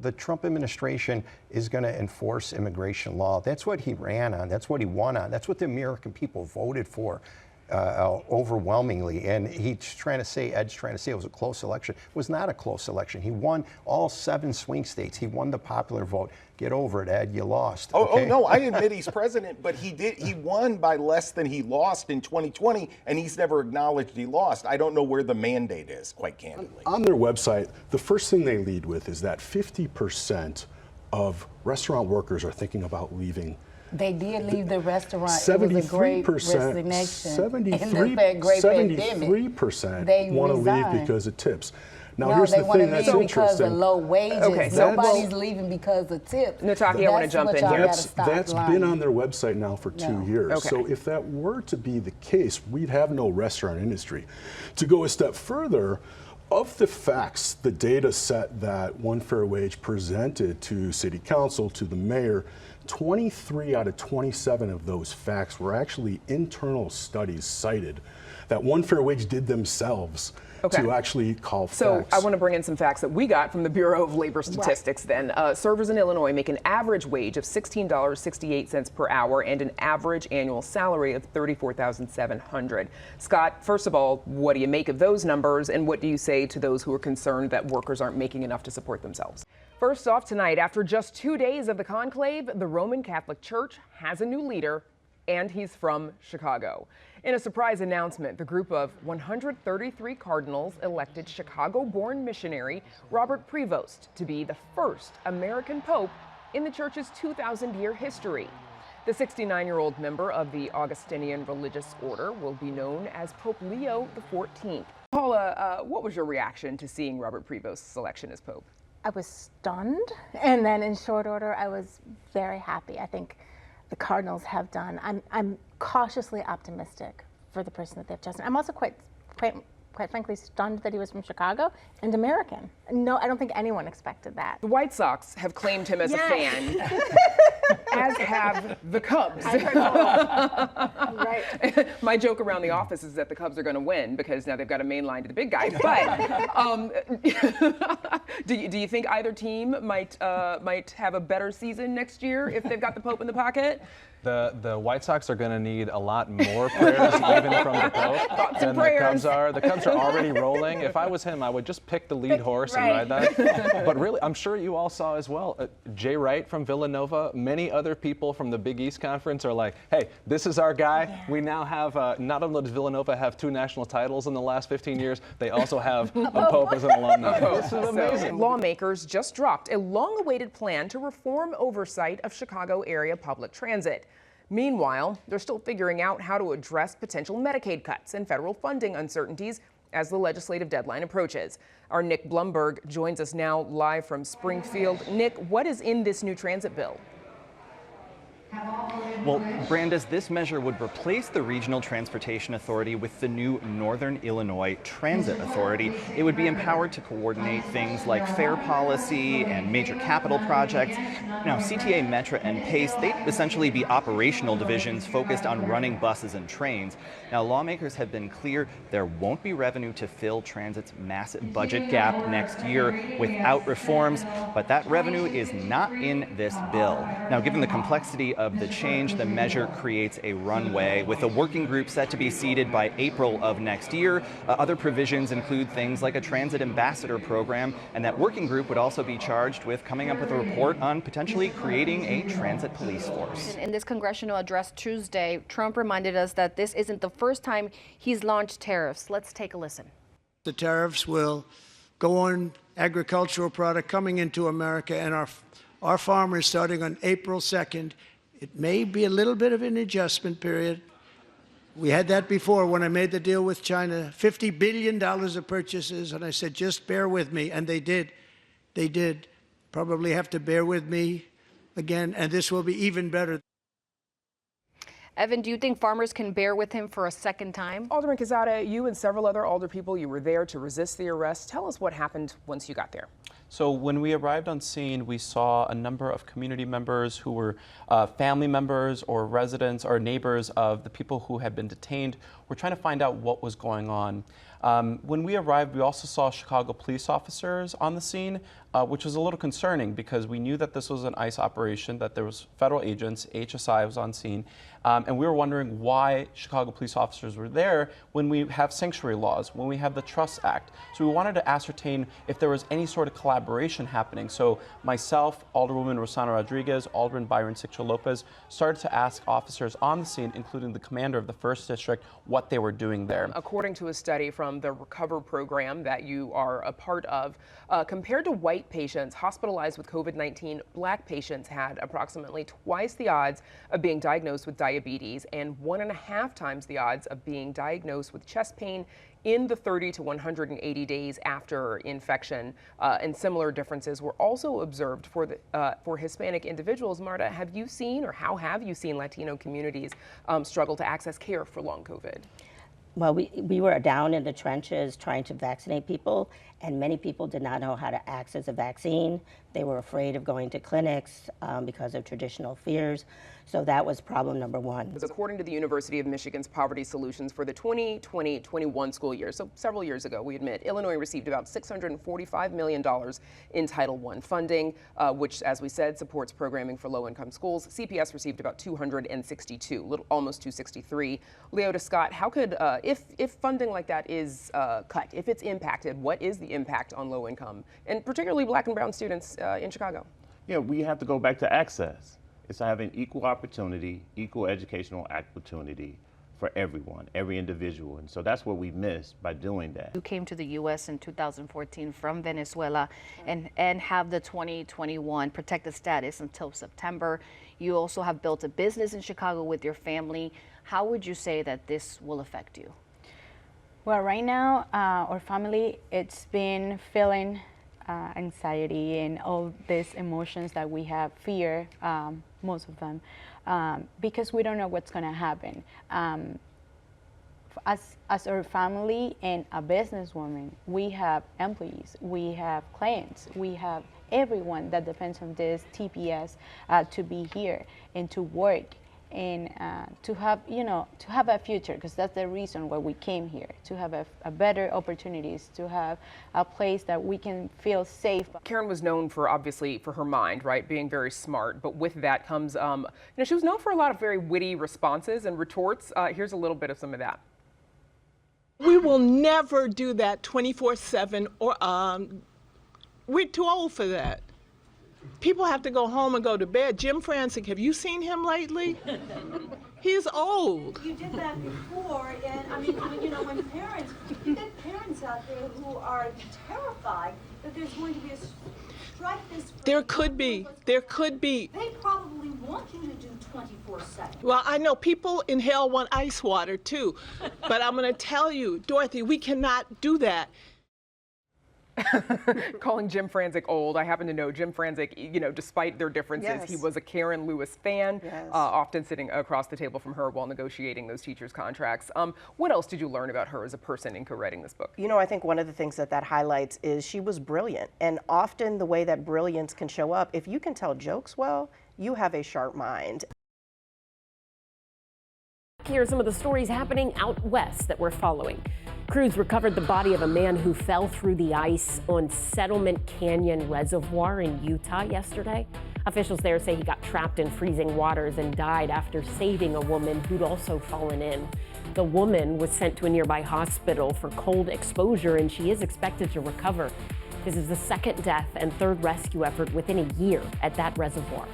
the Trump administration is going to enforce immigration law. That's what he ran on. That's what he won on. That's what the American people voted for overwhelmingly. And Ed's trying to say it was a close election. It was not a close election. He won all 7 swing states. He won the popular vote. Get over it, Ed. You lost. Okay? Oh no, I admit he's president, but he won by less than he lost in 2020, and he's never acknowledged he lost. I don't know where the mandate is, quite candidly. On their website, the first thing they lead with is that 50% of restaurant workers are thinking about leaving. They did leave the restaurant. 73%, it was a great resignation. 73% want to leave because of tips. Now, no, here's they the want thing to that's leave interesting. because of low wages. Okay, so nobody's leaving because of tips. Nataki, I want to jump in here. That's been on their website now for 2 years. Okay. So if that were to be the case, we'd have no restaurant industry. To go a step further, of the facts, the data set that One Fair Wage presented to City Council, to the mayor, 23 out of 27 of those facts were actually internal studies cited that One Fair Wage did themselves to actually call facts. So I want to bring in some facts that we got from the Bureau of Labor Statistics then. Servers in Illinois make an average wage of $16.68 per hour and an average annual salary of $34,700. Scott, first of all, what do you make of those numbers, and what do you say to those who are concerned that workers aren't making enough to support themselves? First off tonight, after just 2 days of the conclave, the Roman Catholic Church has a new leader, and he's from Chicago. In a surprise announcement, the group of 133 cardinals elected Chicago-born missionary Robert Prevost to be the first American pope in the church's 2,000-year history. The 69-year-old member of the Augustinian religious order will be known as Pope Leo XIV. Paula, what was your reaction to seeing Robert Prevost's election as pope? I was stunned, and then in short order, I was very happy. I think the Cardinals have done. I'm cautiously optimistic for the person that they've chosen. I'm also quite frankly stunned that he was from Chicago and American. No, I don't think anyone expected that. The White Sox have claimed him as a fan, as have the Cubs. Right. My joke around the office is that the Cubs are going to win because now they've got a main line to the big guy. But do you think either team might have a better season next year if they've got the Pope in the pocket? The White Sox are going to need a lot more prayers even from the Pope than the Cubs are. The Cubs are already rolling. If I was him, I would just pick the lead horse and ride that. But really, I'm sure you all saw as well, Jay Wright from Villanova, many other people from the Big East Conference are like, hey, this is our guy. Yeah. We now have, not only does Villanova have 2 national titles in the last 15 years, they also have a Pope as an alumni. This is amazing. Lawmakers just dropped a long-awaited plan to reform oversight of Chicago area public transit. Meanwhile, they're still figuring out how to address potential Medicaid cuts and federal funding uncertainties as the legislative deadline approaches. Our Nick Blumberg joins us now live from Springfield. Nick, what is in this new transit bill? Well, Brandis, this measure would replace the Regional Transportation Authority with the new Northern Illinois Transit Authority. It would be empowered to coordinate things like fare policy and major capital projects. Now, CTA, Metra, and PACE, they'd essentially be operational divisions focused on running buses and trains. Now, lawmakers have been clear there won't be revenue to fill transit's massive budget gap next year without reforms, but that revenue is not in this bill. Now, given the complexity of the change, the measure creates a runway with a working group set to be seated by April of next year. Other provisions include things like a transit ambassador program, and that working group would also be charged with coming up with a report on potentially creating a transit police force. In this congressional address Tuesday, Trump reminded us that this isn't the first time he's launched tariffs. Let's take a listen. The tariffs will go on agricultural product coming into America, and our farmers starting on April 2nd. It may be a little bit of an adjustment period. We had that before when I made the deal with China, $50 billion of purchases, and I said, just bear with me, and they did. They did. Probably have to bear with me again, and this will be even better. Evan, do you think farmers can bear with him for a second time? Alderman Quezada, you and several other alder people, you were there to resist the arrest. Tell us what happened once you got there. So when we arrived on scene, we saw a number of community members who were family members or residents or neighbors of the people who had been detained. We're trying to find out what was going on. When we arrived, we also saw Chicago police officers on the scene, which was a little concerning because we knew that this was an ICE operation, that there was federal agents, HSI was on scene, and we were wondering why Chicago police officers were there when we have sanctuary laws, when we have the Trust Act. So we wanted to ascertain if there was any sort of collaboration happening. So myself, Alderwoman Rossana Rodriguez, Alderman Byron Siccho-Lopez started to ask officers on the scene, including the commander of the 1st District, what they were doing there. According to a study from the Recover program that you are a part of, compared to white patients hospitalized with COVID-19, black patients had approximately twice the odds of being diagnosed with diabetes and 1.5 times the odds of being diagnosed with chest pain in the 30 to 180 days after infection. And similar differences were also observed for Hispanic individuals. Marta, have you seen, or how have you seen Latino communities struggle to access care for long COVID? Well, we were down in the trenches trying to vaccinate people, and many people did not know how to access a vaccine. They were afraid of going to clinics because of traditional fears. So that was problem number one. According to the University of Michigan's Poverty Solutions for the 2020-21 school year, so several years ago, we admit, Illinois received about $645 million in Title I funding, which, as we said, supports programming for low-income schools. CPS received about 262, almost 263. Leota Scott, how could, if funding like that is cut, if it's impacted, what is the impact on low-income, and particularly black and brown students in Chicago? Yeah, we have to go back to access. It's having equal opportunity, equal educational opportunity for everyone, every individual. And so that's what we missed by doing that. You came to the U.S. in 2014 from Venezuela and have the 2021 protected status until September. You also have built a business in Chicago with your family. How would you say that this will affect you? Well, right now, our family, it's been feeling anxiety and all these emotions that we have, fear, most of them, because we don't know what's going to happen. As our family and a businesswoman, we have employees, we have clients, we have everyone that depends on this TPS to be here and to work and to have, to have a future, because that's the reason why we came here, to have a better opportunities, to have a place that we can feel safe. Karen was known for, obviously, for her mind, right, being very smart, but with that comes, she was known for a lot of very witty responses and retorts. Here's a little bit of some of that. We will never do that 24/7, or we're too old for that. People have to go home and go to bed. Jim Franzik, have you seen him lately? He's old. You did that before, and I mean, when parents, you get parents out there who are terrified that there's going to be a strike this spring. There could be. There could be. They probably want you to do 24/7. Well, I know people in hell want ice water too, but I'm going to tell you, Dorothy, we cannot do that. Calling Jim Franzik old. I happen to know Jim Franzik, despite their differences, Yes. he was a Karen Lewis fan, Yes. often sitting across the table from her while negotiating those teachers' contracts. What else did you learn about her as a person in co-writing this book? I think one of the things that highlights is she was brilliant. And often the way that brilliance can show up, if you can tell jokes well, you have a sharp mind. Here are some of the stories happening out west that we're following. Crews recovered the body of a man who fell through the ice on Settlement Canyon Reservoir in Utah yesterday. Officials there say he got trapped in freezing waters and died after saving a woman who'd also fallen in. The woman was sent to a nearby hospital for cold exposure, and she is expected to recover. This is the second death and third rescue effort within a year at that reservoir.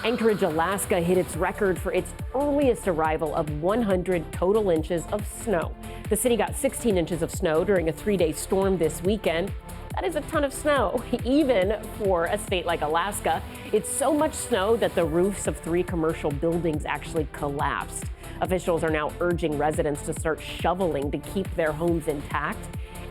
Anchorage, Alaska hit its record for its earliest arrival of 100 total inches of snow. The city got 16 inches of snow during a 3-day storm this weekend. That is a ton of snow, even for a state like Alaska. It's so much snow that the roofs of 3 commercial buildings actually collapsed. Officials are now urging residents to start shoveling to keep their homes intact.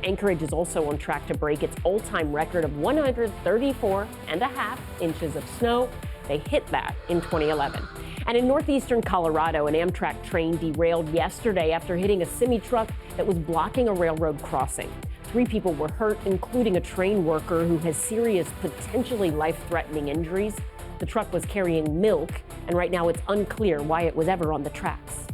Anchorage is also on track to break its all-time record of 134.5 inches of snow. They hit that in 2011. And in northeastern Colorado, an Amtrak train derailed yesterday after hitting a semi-truck that was blocking a railroad crossing. 3 people were hurt, including a train worker who has serious, potentially life-threatening injuries. The truck was carrying milk, and right now it's unclear why it was ever on the tracks.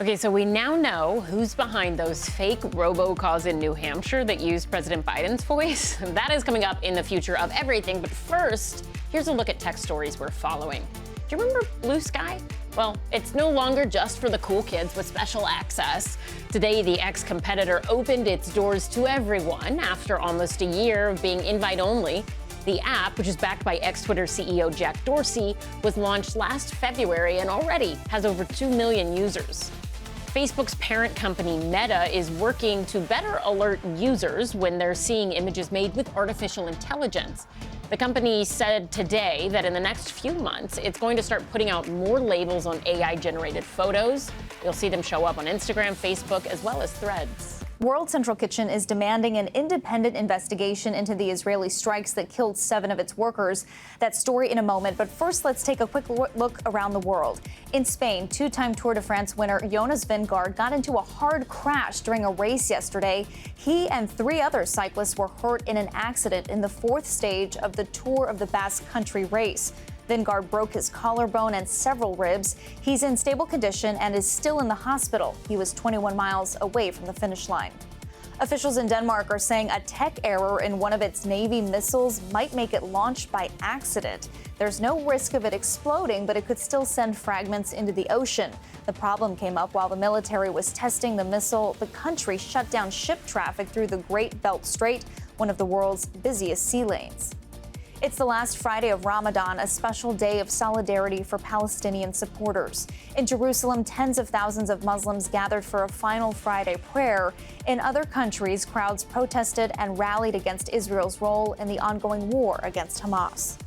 Okay, so we now know who's behind those fake robocalls in New Hampshire that used President Biden's voice. That is coming up in the future of everything. But first, here's a look at tech stories we're following. Do you remember Blue Sky? Well, it's no longer just for the cool kids with special access. Today, the ex-competitor opened its doors to everyone after almost a year of being invite-only. The app, which is backed by ex-Twitter CEO Jack Dorsey, was launched last February and already has over 2 million users. Facebook's parent company Meta is working to better alert users when they're seeing images made with artificial intelligence. The company said today that in the next few months, it's going to start putting out more labels on AI-generated photos. You'll see them show up on Instagram, Facebook, as well as Threads. World Central Kitchen is demanding an independent investigation into the Israeli strikes that killed 7 of its workers. That story in a moment, but first let's take a quick look around the world. In Spain, 2-time Tour de France winner Jonas Vingegaard got into a hard crash during a race yesterday. He and 3 other cyclists were hurt in an accident in the 4th stage of the Tour of the Basque Country race. Vingegaard broke his collarbone and several ribs. He's in stable condition and is still in the hospital. He was 21 miles away from the finish line. Officials in Denmark are saying a tech error in one of its Navy missiles might make it launch by accident. There's no risk of it exploding, but it could still send fragments into the ocean. The problem came up while the military was testing the missile. The country shut down ship traffic through the Great Belt Strait, one of the world's busiest sea lanes. It's the last Friday of Ramadan, a special day of solidarity for Palestinian supporters. In Jerusalem, tens of thousands of Muslims gathered for a final Friday prayer. In other countries, crowds protested and rallied against Israel's role in the ongoing war against Hamas.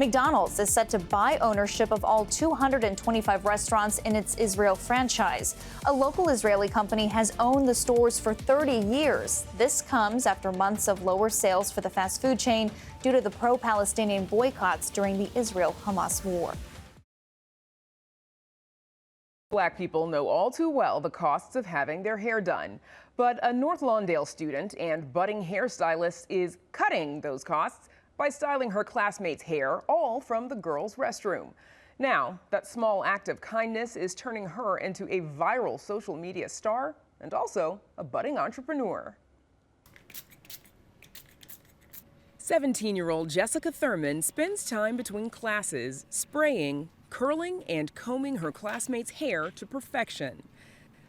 McDonald's is set to buy ownership of all 225 restaurants in its Israel franchise. A local Israeli company has owned the stores for 30 years. This comes after months of lower sales for the fast food chain due to the pro-Palestinian boycotts during the Israel-Hamas war. Black people know all too well the costs of having their hair done. But a North Lawndale student and budding hairstylist is cutting those costs by styling her classmates' hair, all from the girls' restroom. Now, that small act of kindness is turning her into a viral social media star and also a budding entrepreneur. 17-year-old Jessica Thurman spends time between classes spraying, curling, and combing her classmates' hair to perfection.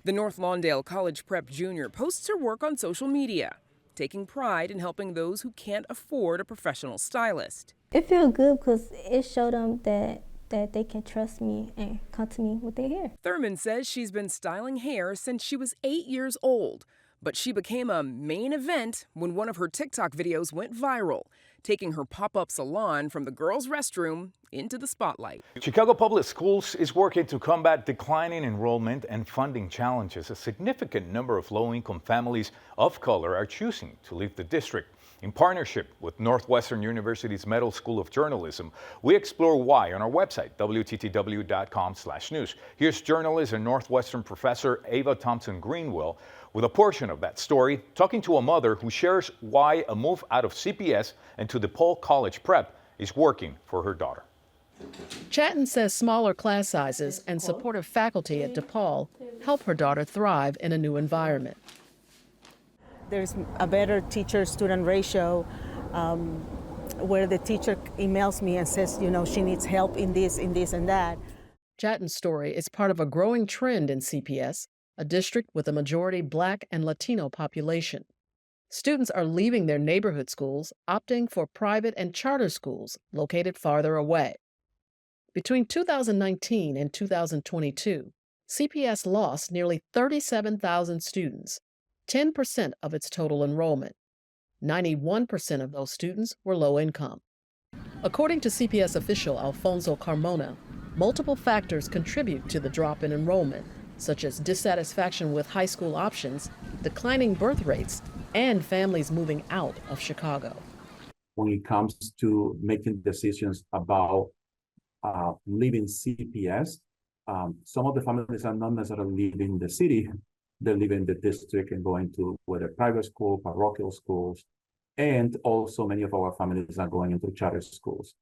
The North Lawndale College Prep junior posts her work on social media, taking pride in helping those who can't afford a professional stylist. It feels good because it showed them that they can trust me and come to me with their hair. Thurman says she's been styling hair since she was 8 years old, but she became a main event when one of her TikTok videos went viral, taking her pop-up salon from the girls' restroom into the spotlight. Chicago Public Schools is working to combat declining enrollment and funding challenges. A significant number of low-income families of color are choosing to leave the district. In partnership with Northwestern University's Medill School of Journalism, we explore why on our website, WTTW.com/news. Here's journalist and Northwestern professor Ava Thompson Greenwell with a portion of that story, talking to a mother who shares why a move out of CPS and to DePaul College Prep is working for her daughter. Chatton says smaller class sizes and supportive faculty at DePaul help her daughter thrive in a new environment. There's a better teacher-student ratio where the teacher emails me and says, you know, she needs help in this, and that. Chatton's story is part of a growing trend in CPS, a district with a majority Black and Latino population. Students are leaving their neighborhood schools, opting for private and charter schools located farther away. Between 2019 and 2022, CPS lost nearly 37,000 students, 10% of its total enrollment. 91% of those students were low income. According to CPS official Alfonso Carmona, multiple factors contribute to the drop in enrollment, such as dissatisfaction with high school options, declining birth rates, and families moving out of Chicago. When it comes to making decisions about leaving CPS, some of the families are not necessarily leaving the city, they're leaving the district and going to whether private school, parochial schools, and also many of our families are going into charter schools.